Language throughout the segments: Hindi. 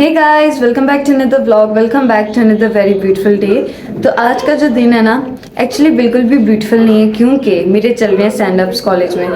Hey guys, welcome back to another vlog. Welcome back to another very beautiful day. तो आज का जो दिन है ना, एक्चुअली बिल्कुल भी ब्यूटीफुल नहीं है क्योंकि मेरे चल रहे हैं स्टैंड अप्स कॉलेज में।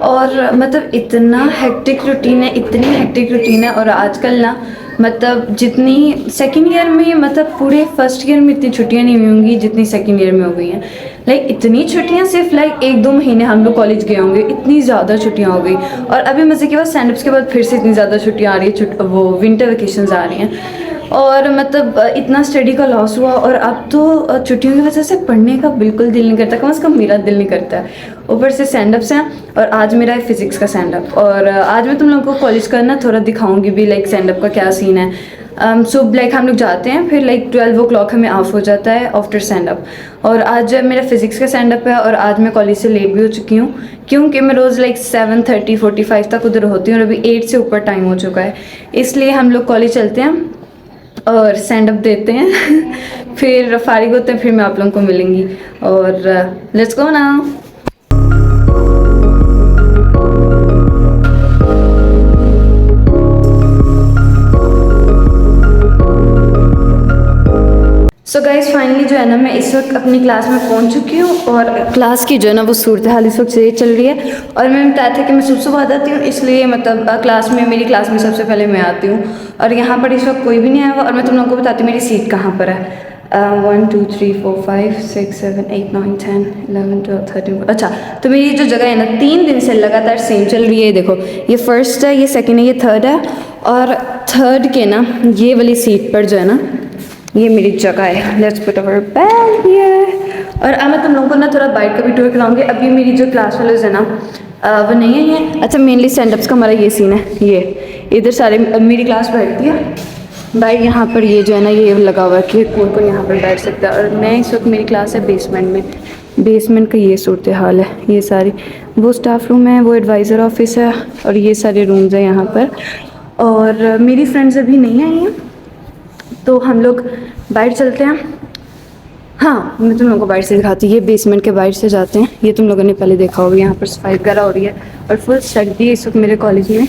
और मतलब इतना हेक्टिक रूटीन है, इतनी हेक्टिक रूटीन है। और आजकल ना मतलब जितनी सेकेंड ईयर में, मतलब पूरे फर्स्ट ईयर में इतनी छुट्टियां नहीं हुई होंगी जितनी सेकेंड ईयर में हो गई हैं। लाइक इतनी छुट्टियां, सिर्फ लाइक 1-2 महीने हम लोग कॉलेज गए होंगे, इतनी ज़्यादा छुट्टियां हो गई। और अभी मज़े के बाद स्टैंड अप्स के बाद फिर से इतनी ज़्यादा छुट्टियां आ रही है, वो विंटर वेकेशंस आ रही हैं। और मतलब इतना स्टडी का लॉस हुआ। और अब तो छुट्टियों की वजह से पढ़ने का बिल्कुल दिल नहीं करता, कम से कम मेरा दिल नहीं करता है। ऊपर से स्टैंड अप्स हैं और आज मेरा है फिज़िक्स का स्टैंड अप। और आज मैं तुम लोगों को कॉलेज का ना थोड़ा दिखाऊंगी भी, लाइक स्टैंड अप का क्या सीन है। सो लाइक हम लोग जाते हैं, फिर लाइक 12 o'clock हमें ऑफ हो जाता है आफ्टर स्टैंड अप। और आज मेरा फिज़िक्स का स्टैंड अप है और आज मैं कॉलेज से लेट भी हो चुकी हूँ क्योंकि मैं रोज़ लाइक 7:30-45 तक उधर होती हूँ और अभी 8 से ऊपर टाइम हो चुका है। इसलिए हम लोग कॉलेज चलते हैं और स्टैंड अप देते हैं फिर फारिग होते हैं, फिर मैं आप लोगों को मिलूंगी। और let's go now. So guys finally जो है ना, मैं इस वक्त अपनी क्लास में पहुंच चुकी हूँ और क्लास की जो है ना वो सूरत हाल इस वक्त से चल रही है। और मैंने बताया था कि मैं सुबह आ जाती हूँ, इसलिए मतलब क्लास में, मेरी क्लास में सबसे पहले मैं आती हूँ। और यहाँ पर इस वक्त कोई भी नहीं आया हुआ। और मैं तुम लोगों को बताती हूँ मेरी सीट कहाँ पर है। 1 2 3 4 5 6 7 8 9 10 11 12 13। अच्छा, तो मेरी जो जगह है ना 3 दिन से लगातार सेम चल रही है। देखो, ये फर्स्ट है, ये सेकेंड है, ये थर्ड है। और थर्ड के ना ये वाली सीट पर जो है ना, ये मेरी जगह है। Let's put our bag here. और अब मैं तुम लोगों को ना थोड़ा बाइक का भी टूर कराऊंगी। अभी मेरी जो क्लास वालोज है ना वो नहीं है ये। अच्छा, मेनली स्टैंड अप्स का हमारा ये सीन है। ये इधर सारे मेरी क्लास बैठती है भाई। यहाँ पर ये जो है ना ये लगा हुआ है कि कौन कौन यहाँ पर बैठ सकता है। और मैं इस वक्त, मेरी क्लास है बेसमेंट में। बेसमेंट का ये सूरत हाल है। ये सारी वो स्टाफ रूम है, वो एडवाइज़र ऑफिस है और ये सारे रूम्स हैं यहाँ पर। और मेरी फ्रेंड्स अभी नहीं आई हैं तो हम लोग बाहर चलते हैं। हाँ, मैं तुम लोगों को बाहर से दिखाती हूँ। ये बेसमेंट के बाहर से जाते हैं। ये तुम लोगों ने पहले देखा होगा, यहाँ पर सफाई वगैरह हो रही है और फुल सर्दी है इस वक्त मेरे कॉलेज में।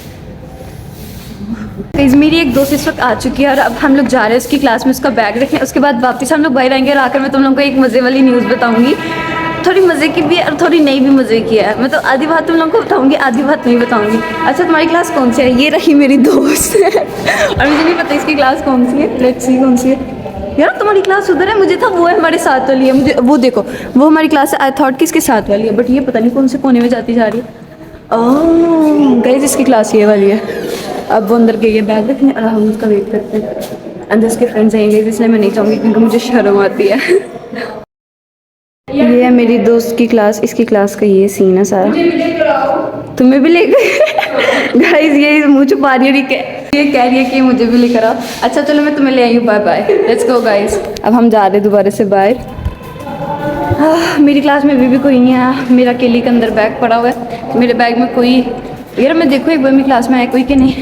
मेरी एक दोस्त इस वक्त आ चुकी है और अब हम लोग जा रहे हैं उसकी क्लास में उसका बैग रखें। उसके बाद वापस हम लोग बाहर आएंगे और आकर मैं तुम लोगों को एक मज़े वाली न्यूज़ बताऊँगी। थोड़ी मज़े की भी है और थोड़ी नहीं भी मज़े की है। मतलब आधी बात तुम लोगों को बताऊंगी, आधी बात नहीं बताऊंगी। अच्छा, तुम्हारी क्लास कौन सी है? ये रही मेरी दोस्त और मुझे नहीं पता इसकी क्लास कौन सी है। लेट्स सी कौन सी है। यार तुम्हारी क्लास उधर है, मुझे था वो है हमारे साथ वाली है। मुझे वो देखो, वो हमारी क्लास है। आई थॉट कि इसके साथ वाली है, बट ये पता नहीं कौन से कोने में जाती जा रही है। ओह गाइस, इसकी क्लास ये वाली है। अब वो अंदर गई है बैग रखने और हम उसका वेट करते हैं। अंदर उसके फ्रेंड्स आएंगे, इसलिए मैं नहीं चाहूँगी क्योंकि मुझे शर्म आती है। ये है मेरी दोस्त की क्लास, इसकी क्लास का ये सीन है सारा। तुम्हें भी लेकर गाइस ये मुँह छुपा रही है, ये कह रही है कि मुझे भी लेकर आओ। अच्छा चलो, मैं तुम्हें ले आई हूँ। Bye bye, let's go guys. अब हम जा रहे हैं दोबारा से बाहर। मेरी क्लास में भी कोई नहीं आया। मेरा अकेले के अंदर बैग पड़ा हुआ है। मेरे बैग में कोई, यार मैं देखो एक बार मेरी क्लास में आया कोई कि नहीं।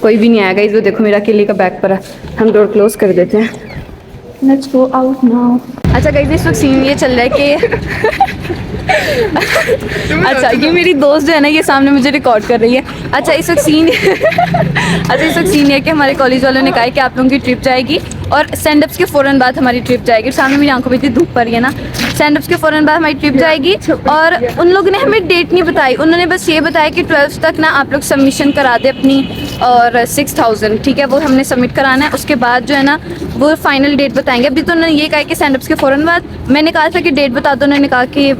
कोई भी नहीं आएगा। इस देखो मेरा अकेले का बैग पड़ा। हम डोर क्लोज कर देते हैं। Let's go out now. अच्छा गाइस, इस वक्त सीन ये चल रहा है कि अच्छा, ये मेरी दोस्त जो है ना ये सामने मुझे रिकॉर्ड कर रही है। अच्छा, इस वक्त सीन ये है कि हमारे कॉलेज वालों ने कहा है कि आप लोगों की ट्रिप जाएगी और स्टैंड अप्स के फ़ौरन बाद हमारी ट्रिप जाएगी। सामने मेरी आंखों में इतनी धूप पड़ रही है ना। स्टैंड अप्स के फ़ौरन बाद हमारी ट्रिप जाएगी और उन लोगों ने हमें डेट नहीं बताई। उन्होंने बस ये बताया कि 12th तक ना आप लोग सबमिशन करा दे अपनी, और 6000 ठीक है वो हमने सबमिट कराना है। उसके बाद जो है ना वो फाइनल डेट बताएंगे। अभी तो उन्होंने ये कहा कि स्टैंड अप्स के फ़ौरन बाद। मैंने कहा था कि डेट बता दो, उन्होंने कहा कि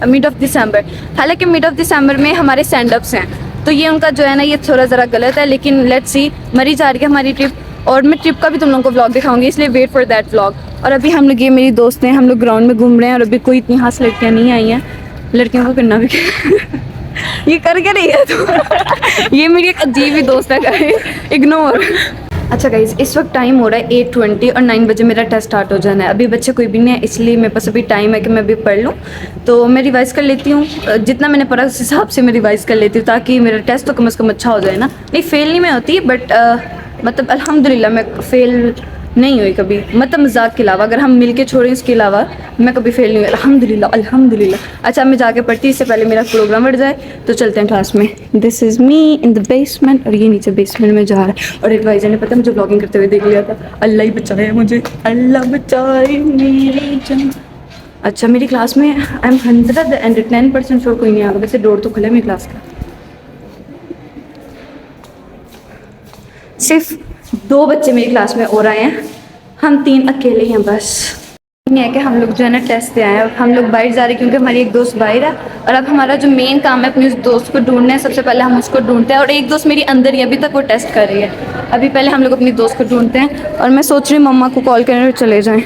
मिड ऑफ दिसंबर। हालांकि मिड ऑफ दिसंबर में हमारे स्टैंड अप्स हैं, तो ये उनका जो है ना ये थोड़ा ज़रा गलत है। लेकिन लेट्स सी, मरी जा रही है हमारी ट्रिप और मैं ट्रिप का भी तुम लोगों को व्लॉग दिखाऊंगी, इसलिए वेट फॉर दैट व्लॉग। और अभी हम लोग, ये मेरी दोस्त हैं, हम लोग ग्राउंड में घूम रहे हैं और अभी कोई इतनी खास लड़कियाँ नहीं आई हैं। लड़कियों को करना भी ये कर क्या रही है तो ये मेरी एक अजीब ही दोस्त है, इग्नोर। अच्छा गाइज, इस वक्त टाइम हो रहा है 8:20 और 9 बजे मेरा टेस्ट स्टार्ट हो जाना है। अभी बच्चे कोई भी नहीं है, इसलिए मेरे पास अभी टाइम है कि मैं अभी पढ़ लूँ। तो मैं रिवाइज़ कर लेती हूँ, जितना मैंने पढ़ा उस हिसाब से मैं रिवाइज़ कर लेती हूँ ताकि मेरा टेस्ट तो कम से कम अच्छा हो जाए ना। नहीं फेल नहीं मैं होती, बट मतलब अल्हम्दुलिल्लाह मैं फेल नहीं हुई कभी, मतलब मजाक के अलावा, अगर हम मिल के छोड़ें इसके अलावा मैं कभी फेल नहीं हुई, अल्हम्दुलिल्लाह अल्हम्दुलिल्लाह। अच्छा मैं जाके पढ़ती, इससे पहले मेरा प्रोग्राम बढ़ जाए, तो चलते हैं क्लास में। This is me in the basement, और ये नीचे बेसमेंट में जा रहा है। और एडवाइज़र ने पता है मुझे ब्लॉगिंग करते हुए देख लिया था, अल्लाह ही बचाए मुझे, अल्लाह बचाए मेरी जान। अच्छा मेरी क्लास में आई एम 110% श्योर कोई नहीं आ रहा, वैसे डोर तो खुला है मेरी क्लास का। सिर्फ 2 बच्चे मेरी क्लास में और आए हैं, हम 3 अकेले हैं बस। ये है कि हम लोग जो है ना टेस्ट दे आए हैं, और हम लोग बाहर जा रहे हैं क्योंकि हमारी एक दोस्त बाहर है, और अब हमारा जो मेन काम है अपने उस दोस्त को ढूंढना है। सबसे पहले हम उसको ढूंढते हैं, और एक दोस्त मेरी अंदर ही अभी तक वो टेस्ट कर रही है। अभी पहले हम लोग अपनी दोस्त को ढूंढते हैं, और मैं सोच रही हूँ मम्मा को कॉल करने चले जाएँ।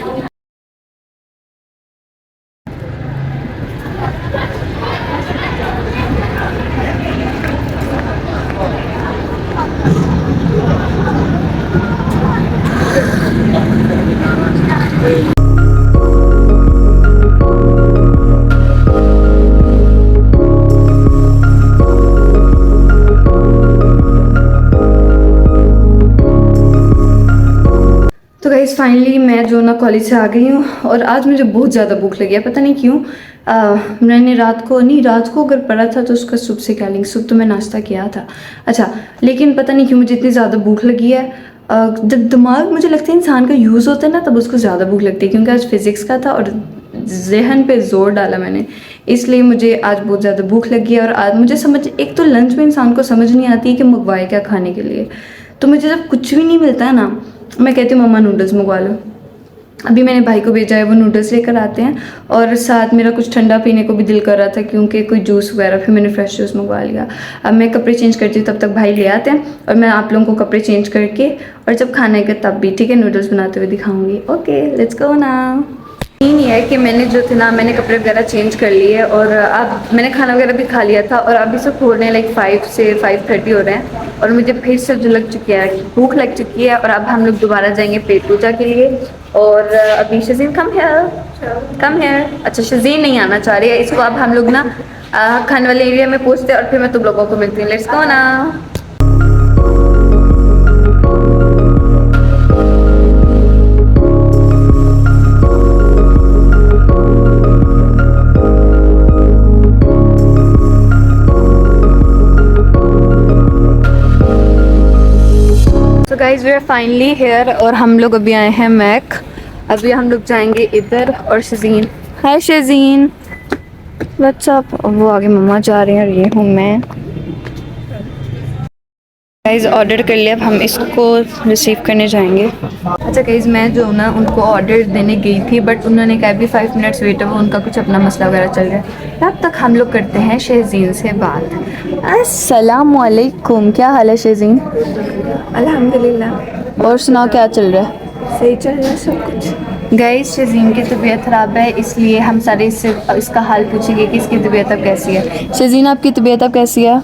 तो गाइस फाइनली मैं जो ना कॉलेज से आ गई हूँ, और आज मुझे बहुत ज़्यादा भूख लगी है, पता नहीं क्यों। मैंने रात को अगर पढ़ा था तो उसका सुबह से क्या लिंक, सुबह तो मैं नाश्ता किया था। अच्छा लेकिन पता नहीं क्यों मुझे इतनी ज़्यादा भूख लगी है। जब दिमाग मुझे लगता है इंसान का यूज़ होता है ना, तब उसको ज़्यादा भूख लगती है, क्योंकि आज फिज़िक्स का था और जहन पे ज़ोर डाला मैंने, इसलिए मुझे आज बहुत ज़्यादा भूख लगी है। और आज मुझे एक तो लंच में इंसान को समझ नहीं आती है कि मंगवाए क्या खाने के लिए। तो मुझे जब कुछ भी नहीं मिलता है ना, मैं कहती हूँ मम्मा नूडल्स मंगवा लो। अभी मैंने भाई को भेजा है, वो नूडल्स लेकर आते हैं, और साथ मेरा कुछ ठंडा पीने को भी दिल कर रहा था क्योंकि कोई जूस वगैरह, फिर मैंने फ्रेश जूस मंगवा लिया। अब मैं कपड़े चेंज करती हूँ, तब तक भाई ले आते हैं, और मैं आप लोगों को कपड़े चेंज करके और जब खाना है तब भी ठीक है नूडल्स बनाते हुए दिखाऊंगी। Okay let's go now. नहीं है कि मैंने जो थे ना, मैंने कपड़े वगैरह चेंज कर लिए, और अब मैंने खाना वगैरह भी खा लिया था, और अभी सब खोलने लाइक 5 से 5:30 हो रहे हैं, और मुझे फिर से जो लग चुकी है, भूख लग चुकी है। और अब हम लोग दोबारा जाएंगे पेट पूजा के लिए। और अभी शज़ीन कम है। अच्छा शज़ीन नहीं आना चाह रही है, इसको अब हम लोग ना खाने वाले एरिया में पहुँचते हैं, और फिर मैं तुम लोगों को मिलती हूँ। लेट्स गो ना। Guys we are finally here, और हम लोग अभी आए हैं मैक। अभी हम लोग जाएंगे इधर, और शज़ीन, हाय शज़ीन व्हाट्सअप। वो आगे मम्मा जा रहे हैं, और ये हूँ मैं। गाइज ऑर्डर कर लिया, अब हम इसको रिसीव करने जाएंगे। अच्छा गाइज मैं जो ना उनको ऑर्डर देने गई थी, बट उन्होंने कहा भी 5 मिनट्स वेट है, वो उनका कुछ अपना मसला वगैरह चल रहा है। तब तक हम लोग करते हैं शज़ीन से बात। अस्सलामुअलैकुम, क्या हाल है शज़ीन? अल्हम्दुलिल्लाह। और सुनाओ क्या चल रहा है? सही चल रहा है सब कुछ। गाइस शज़ीन की तबीयत ख़राब है, इसलिए हम सारे इससे इसका हाल पूछेंगे कि इसकी तबीयत अब कैसी है। शज़ीन आपकी तबीयत अब कैसी है?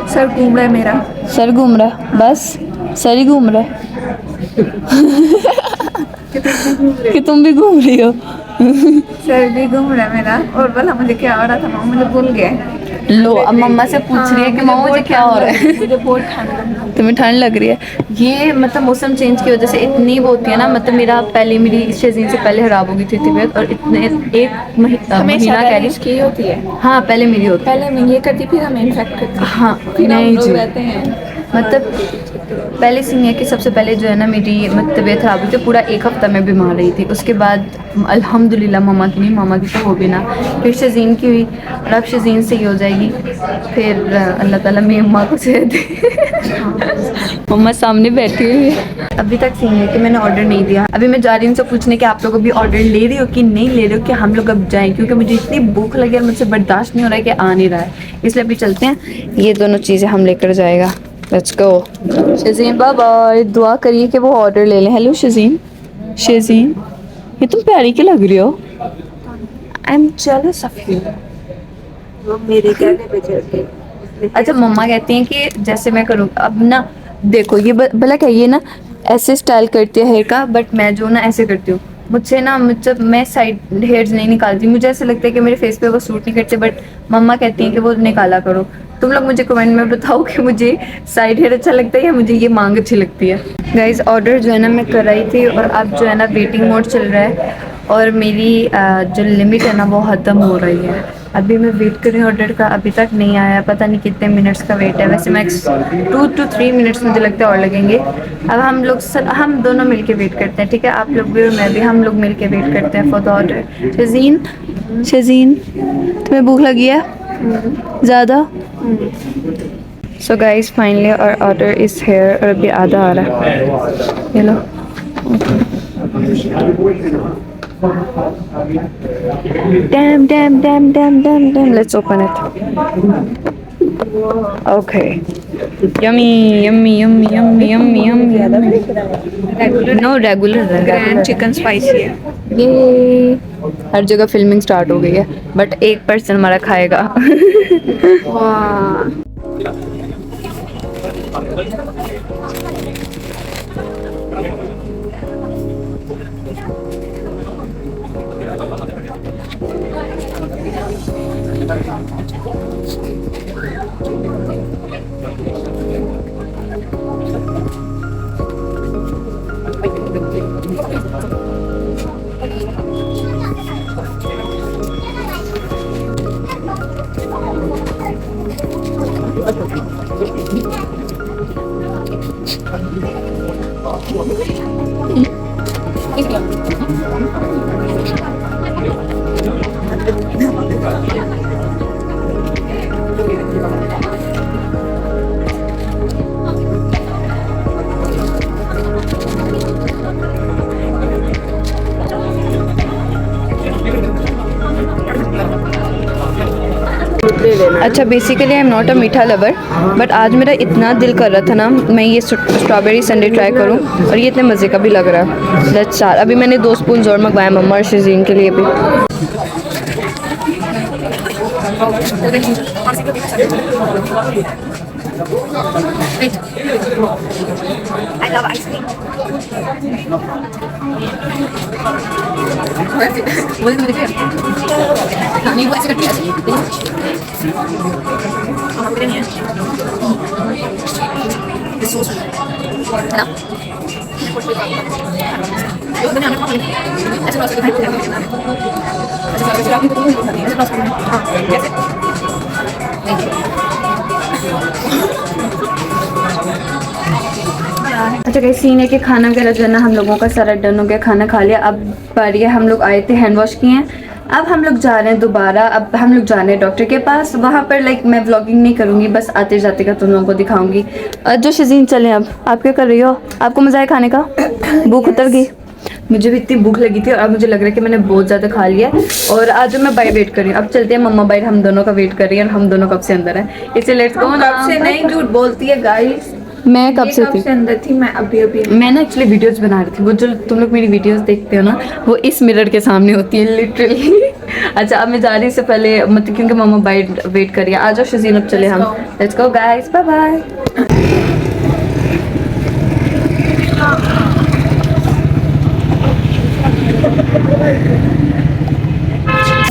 सर घूम रहा है मेरा। सर घूम रहा है? बस सर ही घूम रहा है? कि तुम भी घूम रही हो? सर भी घूम रहा है मेरा। और बोला मुझे क्या हो रहा था, मामा मुझे भूल गए। लो अब मम्मा से पूछ रही है कि मम्मा मुझे क्या हो रहा है? मुझे बहुत ठंड लग रही है। तुम्हें ठंड लग रही है? ये मतलब मौसम चेंज की वजह से इतनी वो होती है ना, मतलब मेरी शज़ीन से पहले ख़राब हो गई थी तबीयत, और इतने एक महीना कह रही की होती है। हाँ पहले मेरी होती है। पहले मैं ये करती फिर हमें इन्फेक्ट करती। हाँ फिर हम नहीं लोग जी, रहते हैं। मतलब पहले सीन है कि सबसे पहले जो है ना मेरी तबीयत ख़राब हुई थी, पूरा 1 हफ़्ता मैं बीमार रही थी। उसके बाद अल्हम्दुलिल्लाह मम्मा की नहीं, मामा की तो हो भी ना, फिर शज़ीन की हुई, और अब शज़ीन सही हो जाएगी। फिर अल्लाह ताला मेरी अम्मा को सेहत दे। मम्मा सामने बैठी हुई है। अभी तक सीन है कि मैंने ऑर्डर नहीं दिया। अभी मैं जा रही हूँ उनसे पूछने कि आप लोग अभी ऑर्डर ले रही हो कि नहीं ले रहे हो, कि हम लोग अब जाएँ, क्योंकि मुझे इतनी भूख लगी और मुझसे बर्दाश्त नहीं हो रहा है कि आ नहीं रहा है, इसलिए अभी चलते हैं। ये दोनों चीज़ें हम लेकर जाएगा। Let's go. Shazeen bye bye, दुआ करिए कि वो ऑर्डर ले लें। हेलो शज़ीन, ये तुम प्यारी की लग रही हो। I am jealous of you. वो मेरे कहने पे चलते। अच्छा मम्मा कहती हैं कि जैसे मैं करूँ, अब ना देखो ये भला कहिए ना ऐसे स्टाइल करती है हेयर का, बट मैं जो ना ऐसे करती हूँ। मुझसे ना मतलब मैं साइड हेयर्स नहीं निकालती, मुझे ऐसा लगता है कि मेरे फेस पे वो सूट नहीं करते, बट मम्मा कहती हैं कि वो निकाला करो। तुम लोग मुझे कमेंट में बताओ कि मुझे साइड हेयर अच्छा लगता है या मुझे ये मांग अच्छी लगती है। गाइस ऑर्डर जो है ना मैं कर रही थी और अब जो है ना वेटिंग मोड चल रहा है और मेरी जो लिमिट है ना वो ख़त्म हो रही है। अभी मैं वेट कर रही हूँ ऑर्डर का, अभी तक नहीं आया, पता नहीं कितने मिनट्स का वेट है। वैसे मैक्स 2 to 3 मिनट्स मुझे लगता है और लगेंगे। अब हम दोनों मिलके वेट करते हैं, ठीक है? आप लोग भी और मैं भी, हम लोग मिलके वेट करते हैं फॉर द ऑर्डर। शज़ीन तुम्हें भूख लगी है ज़्यादा? सो गाइस फाइनली और ऑर्डर इज़ हेयर और अभी आधा आ रहा है, ये लो। Damn, let's open it. Okay, yummy. No, regular grand chicken spicy है। ये हर जगह फिल्मिंग स्टार्ट हो गई है, बट 1% हमारा खाएगा। वाह अच्छा basically I am not a मीठा लवर, बट आज मेरा इतना दिल कर रहा था ना मैं ये स्ट्रॉबेरी संडे ट्राई करूं और ये इतने मज़े का भी लग रहा है। Let's start. अभी मैंने 2 स्पून और मंगवाया मम्मा और शज़ीन के लिए भी। I love ice cream. अच्छा गाइस सीन है कि खाना वगैरह जो है ना हम लोगों का सारा डन हो गया, खाना खा लिया। अब बारी है, हम लोग आए थे हैंड वॉश किए हैं, अब हम लोग जा रहे हैं दोबारा। अब हम लोग जा रहे हैं डॉक्टर के पास, वहाँ पर लाइक मैं व्लॉगिंग नहीं करूँगी, बस आते जाते का तुम लोगों को दिखाऊंगी। जो शज़ीन चले, अब आप क्या कर रही हो? आपको मज़ा आया खाने का? भूख उतर गई? मुझे भी इतनी भूख लगी थी और अब मुझे लग रहा है कि मैंने बहुत ज़्यादा खा लिया है और आज मैं बाई वेट कर रही हूँ। अब चलते हैं, मम्मा बाई हम दोनों का वेट कर रही है और हम दोनों कब से अंदर हैं, इसलिए लेट्स गो। कब से नहीं, झूठ बोलती है गाइस। मैं कब से थी? अंदर थी मैं अभी। मैं ना एक्चुअली वीडियोस बना रही थी, वो जो तुम लोग मेरी वीडियोस देखते हो ना वो इस मिरर के सामने होती है लिटरली। अच्छा अब मैं जा रही इससे पहले मतलब क्योंकि मम्मा बाई वेट कर रही है। आ जाओ शज़ीन, अब चले हम। Let's go guys, bye bye.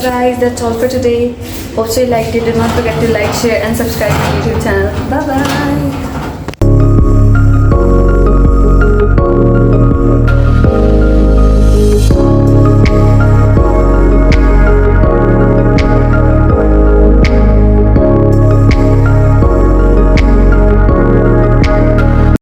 Guys, that's all for today. Hope you liked it. Do not forget to like, share and subscribe to my YouTube channel. Bye bye.